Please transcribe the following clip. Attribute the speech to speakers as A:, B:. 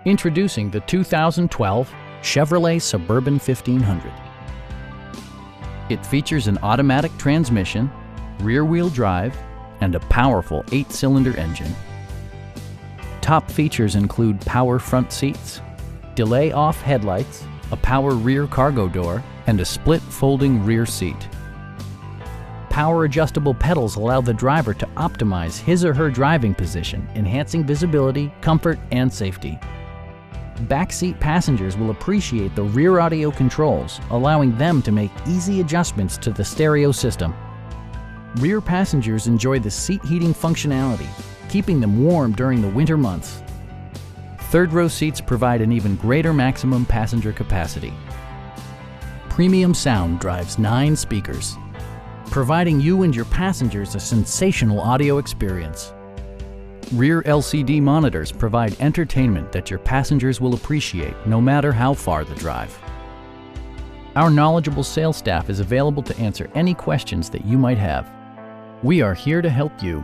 A: Introducing the 2012 Chevrolet Suburban 1500. It features an automatic transmission, rear-wheel drive, and a powerful 8-cylinder engine. Top features include power front seats, delay-off headlights, a power rear cargo door, and a split folding rear seat. Power adjustable pedals allow the driver to optimize his or her driving position, enhancing visibility, comfort, and safety. Backseat passengers will appreciate the rear audio controls, allowing them to make easy adjustments to the stereo system. Rear passengers enjoy the seat heating functionality, keeping them warm during the winter months. Third-row seats provide an even greater maximum passenger capacity. Premium sound drives 9 speakers, providing you and your passengers a sensational audio experience. Rear LCD monitors provide entertainment that your passengers will appreciate no matter how far the drive. Our knowledgeable sales staff is available to answer any questions that you might have. We are here to help you.